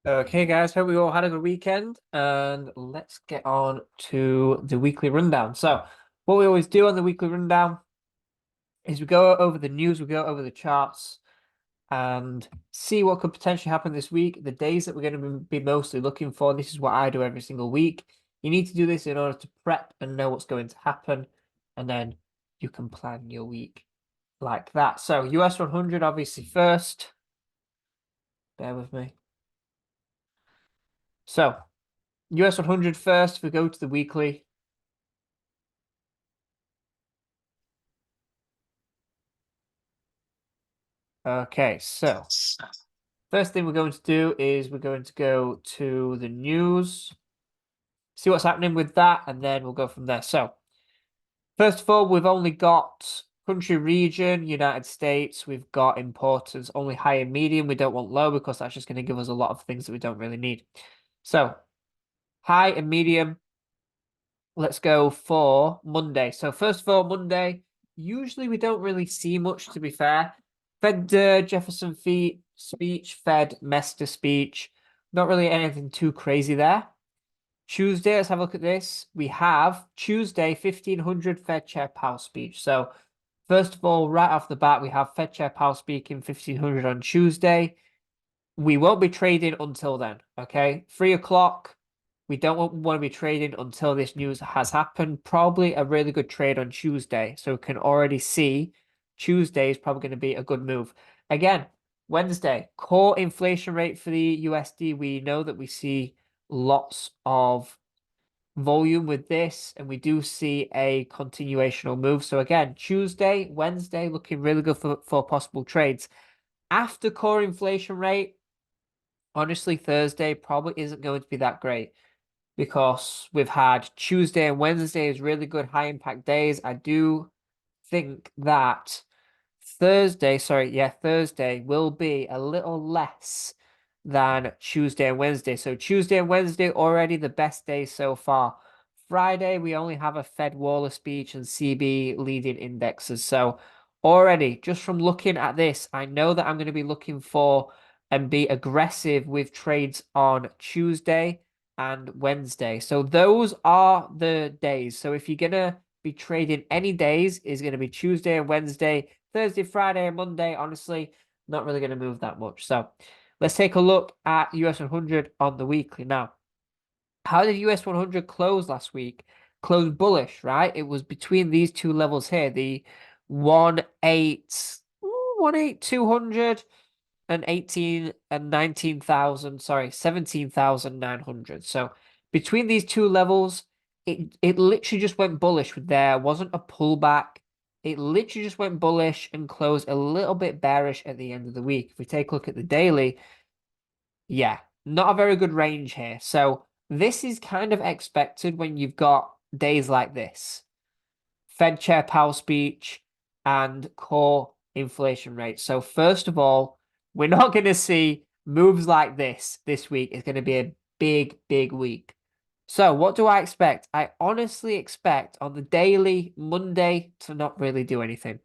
Okay, guys, hope we all had a good weekend, and let's get on to the weekly rundown. So, what we always do on the weekly rundown is we go over the news, we go over the charts, and see what could potentially happen this week, the days that we're going to be mostly looking for. This is what I do every single week. You need to do this in order to prep and know what's going to happen, and then you can plan your week like that. So, US 100, obviously, first. Bear with me. So, US 100 first, if we go to the weekly. Okay, so first thing we're going to do is we're going to go to the news, see what's happening with that, and then we'll go from there. So, first of all, we've only got country, region, United States. We've got importance, only high and medium. We don't want low because that's just going to give us a lot of things that we don't really need. So, high and medium. Let's go for Monday. So, first of all, Monday, usually we don't really see much, to be fair. Fed Jefferson speech, Fed Mester speech. Not really anything too crazy there. Tuesday, let's have a look at this. We have Tuesday, 1500 Fed Chair Powell speech. So, first of all, right off the bat, we have Fed Chair Powell speaking 1500 on Tuesday. We won't be trading until then, okay? 3 o'clock. We don't want to be trading until this news has happened. Probably a really good trade on Tuesday. So we can already see Tuesday is probably going to be a good move. Again, Wednesday, core inflation rate for the USD. We know that we see lots of volume with this, and we do see a continuational move. So again, Tuesday, Wednesday, looking really good for possible trades. After core inflation rate, honestly, Thursday probably isn't going to be that great because we've had Tuesday and Wednesday as really good high impact days. I do think that Thursday will be a little less than Tuesday and Wednesday. So Tuesday and Wednesday already the best days so far. Friday, we only have a Fed Waller speech and CB leading indexes. So already, just from looking at this, I know that I'm going to be looking for and be aggressive with trades on Tuesday and Wednesday. So those are the days. So if you're going to be trading any days, is going to be Tuesday and Wednesday. Thursday, Friday, and Monday, honestly, not really going to move that much. So let's take a look at US 100 on the weekly now. How did US 100 close last week? Closed bullish, right? It was between these two levels here, the 18200 and 18 and 19,000, sorry, 17,900. So between these two levels, it literally just went bullish. There wasn't a pullback. It literally just went bullish and closed a little bit bearish at the end of the week. If we take a look at the daily, yeah, not a very good range here. So this is kind of expected when you've got days like this. Fed Chair Powell speech and core inflation rate. So first of all, we're not going to see moves like this week. It's going to be a big, big week. So what do I expect? I honestly expect on the daily Monday to not really do anything.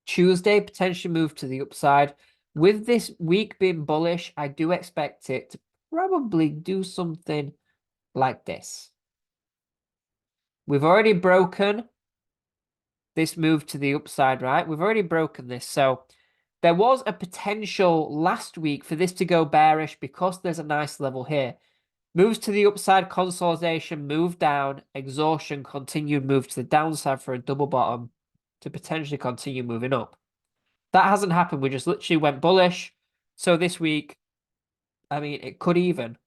Tuesday potentially move to the upside. With this week being bullish, I do expect it to probably do something like this. We've already broken this move to the upside, right? We've already broken this. So there was a potential last week for this to go bearish because there's a nice level here. Moves to the upside, consolidation, move down, exhaustion, continued move to the downside for a double bottom to potentially continue moving up. That hasn't happened. We just literally went bullish. So this week, I mean, it could even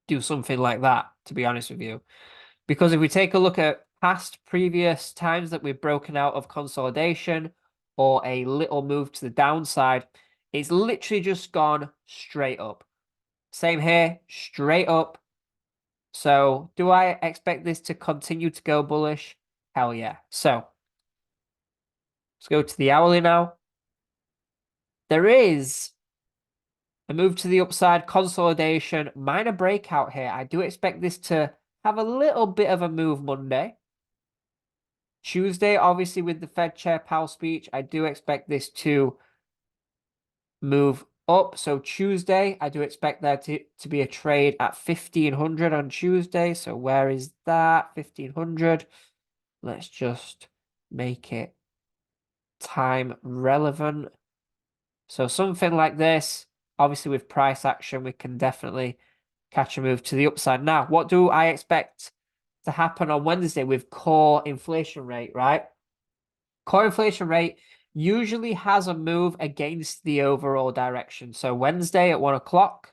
do something like that, to be honest with you. Because if we take a look at past previous times that we've broken out of consolidation or a little move to the downside, it's literally just gone straight up. Same here, straight up. So do I expect this to continue to go bullish? Hell yeah. So let's go to the hourly now. There is a move to the upside, consolidation, minor breakout here. I do expect this to have a little bit of a move Monday. Tuesday, obviously, with the Fed Chair Powell speech, I do expect this to move up. So Tuesday, I do expect there to be a trade at 1500 on Tuesday. So where is that? 1500. Let's just make it time relevant. So something like this, obviously with price action, we can definitely catch a move to the upside. Now, what do I expect to happen on Wednesday with core inflation rate, right? Core inflation rate usually has a move against the overall direction. So Wednesday at 1 o'clock,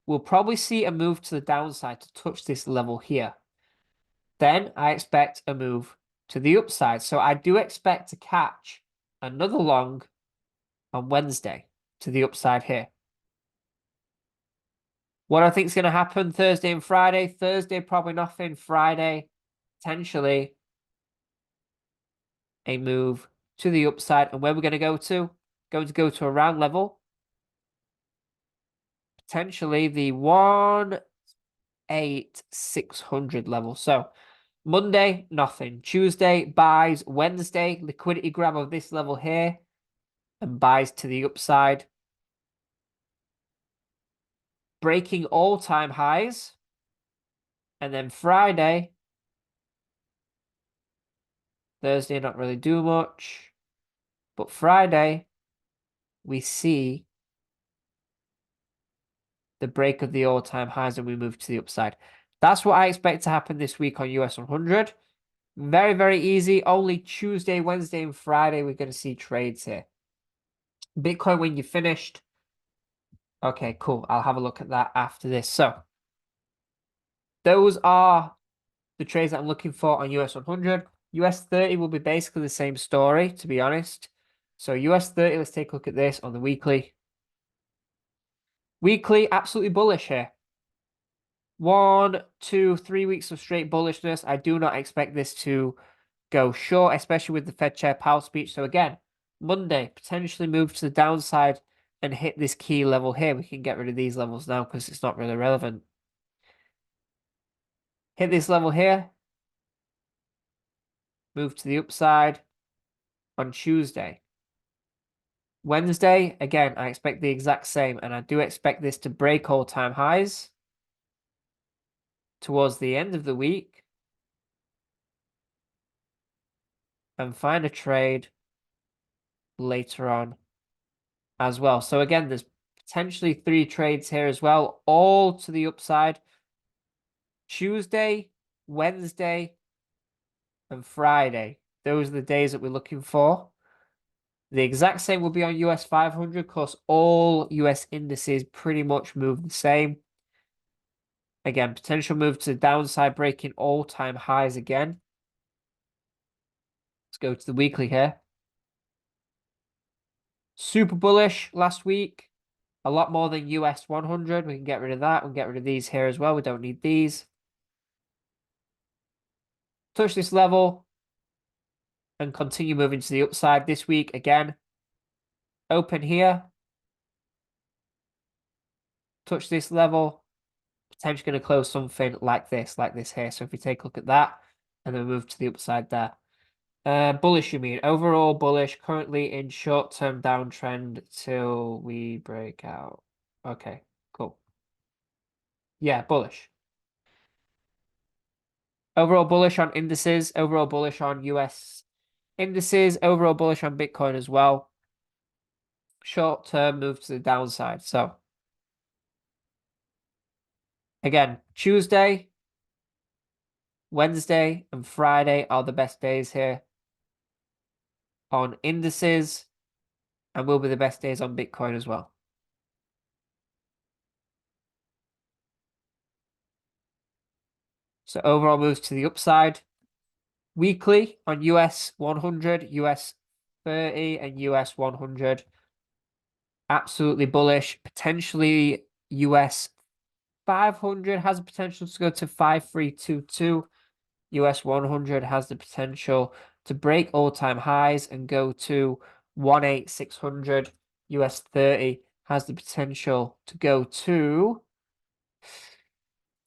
we'll probably see a move to the downside to touch this level here. Then I expect a move to the upside. So I do expect to catch another long on Wednesday to the upside here. What I think is going to happen Thursday and Friday. Thursday, probably nothing. Friday, potentially a move to the upside. And where we're going to go to? Going to go to a round level. Potentially the 18600 level. So Monday, nothing. Tuesday, buys. Wednesday, liquidity grab of this level here. And buys to the upside. Breaking all-time highs. And then Friday, Thursday, not really do much. But Friday, we see the break of the all-time highs and we move to the upside. That's what I expect to happen this week on US 100. Very, very easy. Only Tuesday, Wednesday, and Friday we're going to see trades here. Bitcoin when you're finished. Okay, cool. I'll have a look at that after this. So those are the trades that I'm looking for on US 100. US 30 will be basically the same story, to be honest. So US 30, let's take a look at this on the weekly. Weekly, absolutely bullish here. 1, 2, 3 weeks of straight bullishness. I do not expect this to go short, especially with the Fed Chair Powell speech. So again, Monday, potentially move to the downside and hit this key level here. We can get rid of these levels now because it's not really relevant. Hit this level here. Move to the upside on Tuesday. Wednesday, again, I expect the exact same, and I do expect this to break all-time highs towards the end of the week and find a trade later on as well. So again, there's potentially 3 trades here as well, all to the upside. Tuesday, Wednesday, and Friday. Those are the days that we're looking for. The exact same will be on US 500 because all US indices pretty much move the same. Again, potential move to the downside, breaking all-time highs again. Let's go to the weekly here. Super bullish last week. A lot more than US 100. We can get rid of that. We'll get rid of these here as well. We don't need these. Touch this level and continue moving to the upside this week again. Open here. Touch this level. Potentially going to close something like this here. So if we take a look at that and then move to the upside there. Bullish, you mean? Overall bullish, currently in short-term downtrend till we break out. Okay, cool. Yeah, bullish. Overall bullish on indices, overall bullish on US indices, overall bullish on Bitcoin as well. Short-term move to the downside. So, again, Tuesday, Wednesday, and Friday are the best days here on indices and will be the best days on Bitcoin as well. So overall moves to the upside. Weekly on US 100, US 30, and US 100. Absolutely bullish. Potentially US 500 has the potential to go to 5322. US 100 has the potential to break all-time highs and go to 18600. US 30 has the potential to go to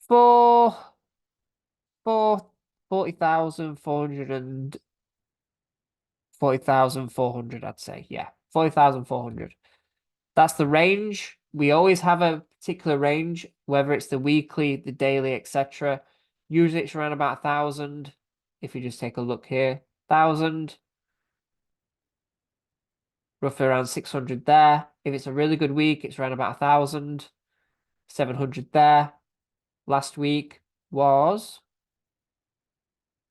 40,400 and 40,400, I'd say. Yeah, 40,400. That's the range. We always have a particular range, whether it's the weekly, the daily, etc. Usually it's around about 1,000. If you just take a look here, 1,000, roughly around 600 there. If it's a really good week, it's around about 1,000, 700 there. Last week was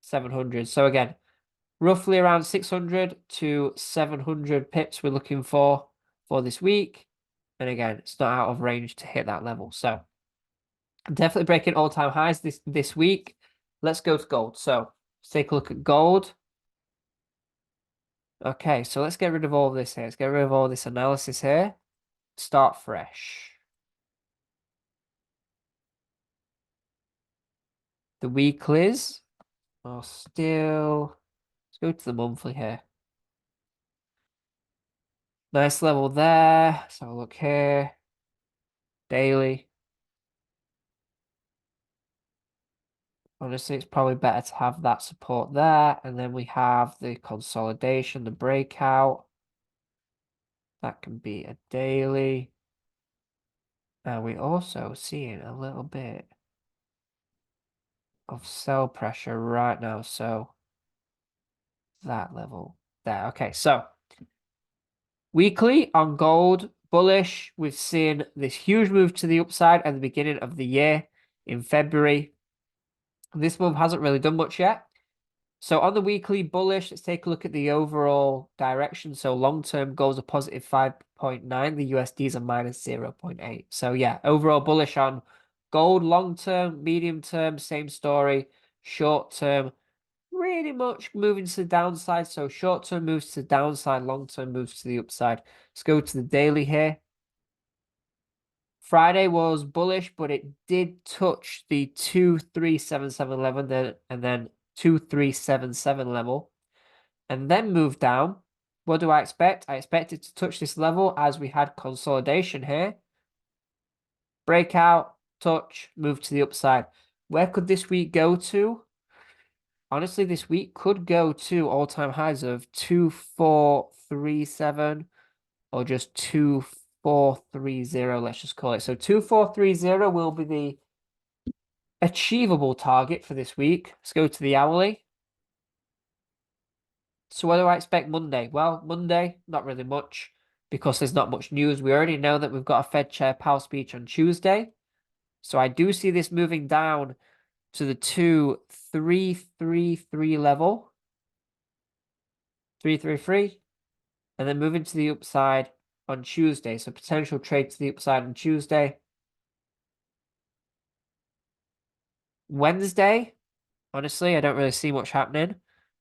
700. So again, roughly around 600 to 700 pips we're looking for this week. And again, it's not out of range to hit that level. So definitely breaking all-time highs this week. Let's go to gold. So let's take a look at gold. Okay, so let's get rid of all this here. Let's get rid of all this analysis here. Start fresh. The weeklies are still... Let's go to the monthly here. Nice level there. Let's have a look here. Daily. Honestly, it's probably better to have that support there. And then we have the consolidation, the breakout. That can be a daily. And we're also seeing a little bit of sell pressure right now. So that level there. Okay, so weekly on gold, bullish. We've seen this huge move to the upside at the beginning of the year in February. This move hasn't really done much yet. So on the weekly bullish, let's take a look at the overall direction. So long-term goals are positive 5.9. The USDs are minus 0.8. So yeah, overall bullish on gold. Long-term, medium-term, same story. Short-term, pretty much moving to the downside. So short-term moves to the downside, long-term moves to the upside. Let's go to the daily here. Friday was bullish, but it did touch the 2377 level and then 2377 level and then move down. What do I expect? I expect it to touch this level as we had consolidation here. Breakout, touch, move to the upside. Where could this week go to? Honestly, this week could go to all-time highs of 2437 or just 2430, let's just call it. So 2430 will be the achievable target for this week. Let's go to the hourly. So what do I expect Monday? Well, Monday, not really much because there's not much news. We already know that we've got a Fed Chair Powell speech on Tuesday. So I do see this moving down to the 2333 level. 333. And then moving to the upside on Tuesday. So potential trade to the upside on Tuesday. Wednesday, honestly, I don't really see much happening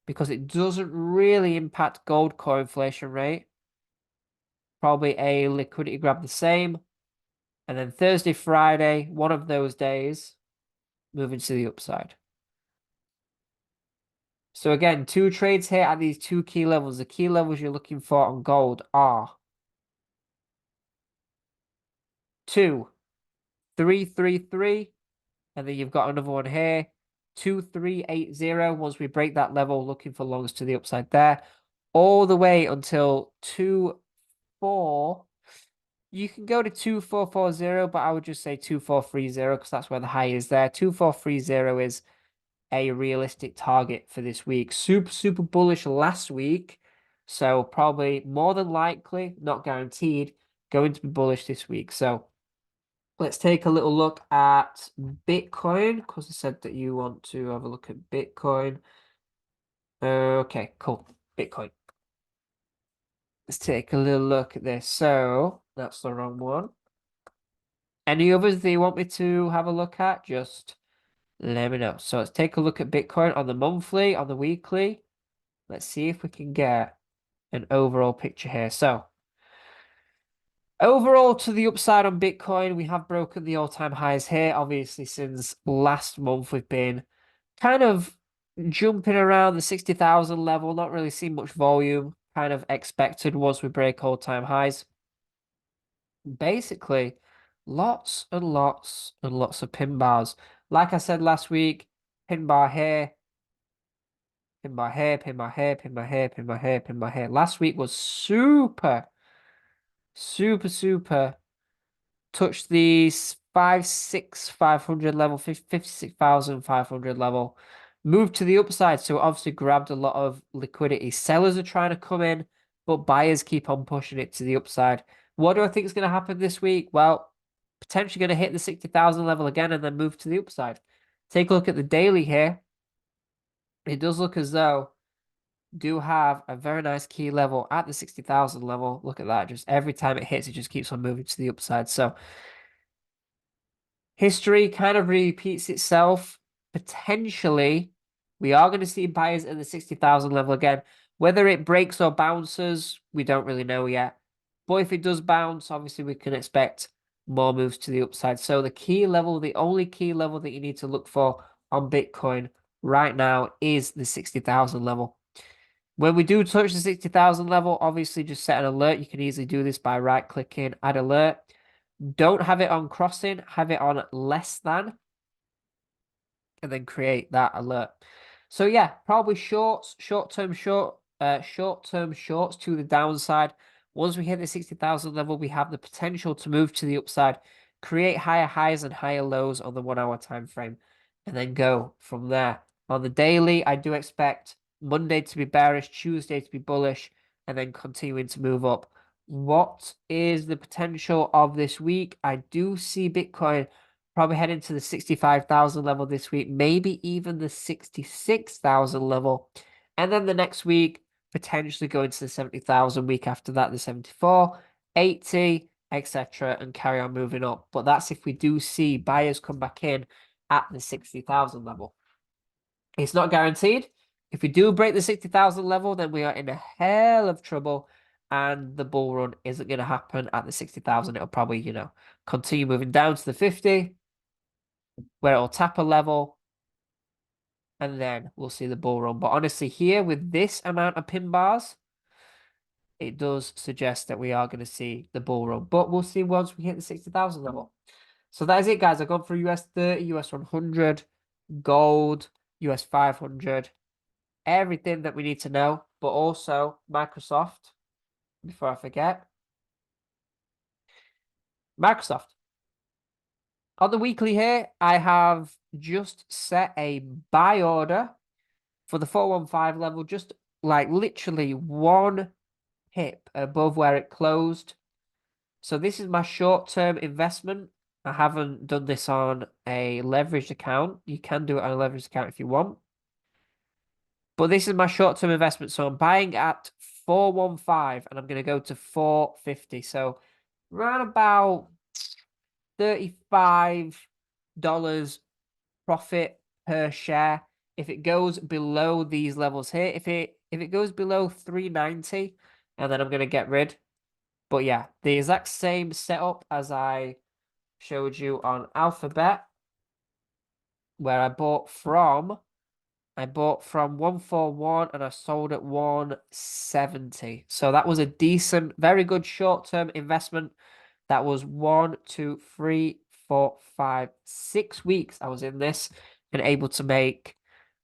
because it doesn't really impact gold core inflation rate. Probably a liquidity grab the same. And then Thursday, Friday, one of those days, moving to the upside. So again, two trades here at these two key levels. The key levels you're looking for on gold are 2333, and then you've got another one here, 2380. Once we break that level, looking for longs to the upside there, all the way until 24. You can go to 2440, but I would just say 2430 because that's where the high is there. 2430 is a realistic target for this week. Super bullish last week. So probably more than likely, not guaranteed, going to be bullish this week. So let's take a little look at Bitcoin because I said that you want to have a look at Bitcoin. Okay, cool. Bitcoin. Let's take a little look at this. So that's the wrong one. Any others that you want me to have a look at, just let me know. So let's take a look at Bitcoin on the monthly, on the weekly. Let's see if we can get an overall picture here. So overall to the upside on Bitcoin, we have broken the all-time highs here. Obviously, since last month, we've been kind of jumping around the 60,000 level, not really seeing much volume, kind of expected once we break all-time highs. Basically, lots and lots and lots of pin bars. Like I said last week, pin bar here, pin bar here, pin bar here, pin bar here, pin bar here, pin bar here. Last week was super Super, super. Touched the 500 level, 56,500 level. Moved to the upside, so it obviously grabbed a lot of liquidity. Sellers are trying to come in, but buyers keep on pushing it to the upside. What do I think is going to happen this week? Well, potentially going to hit the 60,000 level again and then move to the upside. Take a look at the daily here. It does look as though do have a very nice key level at the 60,000 level. Look at that. Just every time it hits, it just keeps on moving to the upside. So history kind of repeats itself. Potentially, we are going to see buyers at the 60,000 level again. Whether it breaks or bounces, we don't really know yet. But if it does bounce, obviously we can expect more moves to the upside. So the key level, the only key level that you need to look for on Bitcoin right now is the 60,000 level. When we do touch the 60,000 level, obviously just set an alert. You can easily do this by right-clicking, add alert. Don't have it on crossing, have it on less than, and then create that alert. So yeah, probably short-term shorts to the downside. Once we hit the 60,000 level, we have the potential to move to the upside, create higher highs and higher lows on the 1 hour time frame, and then go from there. On the daily, I do expect Monday to be bearish, Tuesday to be bullish, and then continuing to move up. What is the potential of this week? I do see Bitcoin probably heading to the 65,000 level this week, maybe even the 66,000 level. And then the next week, potentially going to the 70,000, week after that, the 74, 80, etc., and carry on moving up. But that's if we do see buyers come back in at the 60,000 level. It's not guaranteed. If we do break the 60,000 level, then we are in a hell of trouble, and the bull run isn't going to happen at the 60,000. It'll probably, continue moving down to the 50, where it'll tap a level, and then we'll see the bull run. But honestly, here with this amount of pin bars, it does suggest that we are going to see the bull run. But we'll see once we hit the 60,000 level. So that is it, guys. I've gone through US 30, US 100, gold, US 500, everything that we need to know, but also Microsoft, before I forget. Microsoft. On the weekly here, I have just set a buy order for the 415 level, just like literally one pip above where it closed. So this is my short-term investment. I haven't done this on a leveraged account. You can do it on a leveraged account if you want. But this is my short-term investment. So I'm buying at 415 and I'm going to go to 450. So around about $35 profit per share. If it goes below these levels here, if it goes below 390, and then I'm going to get rid. But yeah, the exact same setup as I showed you on Alphabet, where I bought from 141 and I sold at 170. So that was a decent, very good short-term investment. That was 1, 2, 3, 4, 5, 6 weeks I was in this and able to make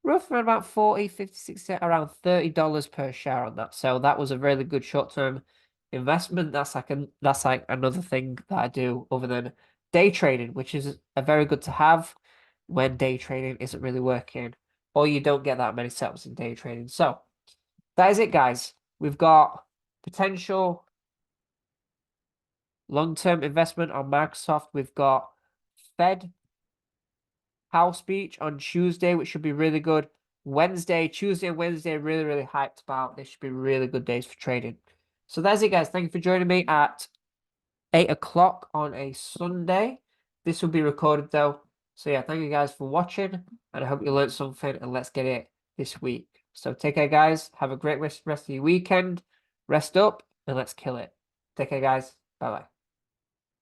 roughly about 40, 50, 60, around $30 per share on that. So that was a really good short-term investment. That's like another thing that I do other than day trading, which is a very good to have when day trading isn't really working, or you don't get that many setups in day trading. So that is it, guys. We've got potential long-term investment on Microsoft. We've got Fed House speech on Tuesday, which should be really good. Tuesday and Wednesday, really, really hyped about. They should be really good days for trading. So that's it, guys. Thank you for joining me at 8 o'clock on a Sunday. This will be recorded, though. So yeah, thank you guys for watching, and I hope you learned something, and let's get it this week. So take care, guys. Have a great rest of your weekend. Rest up, and let's kill it. Take care, guys. Bye-bye.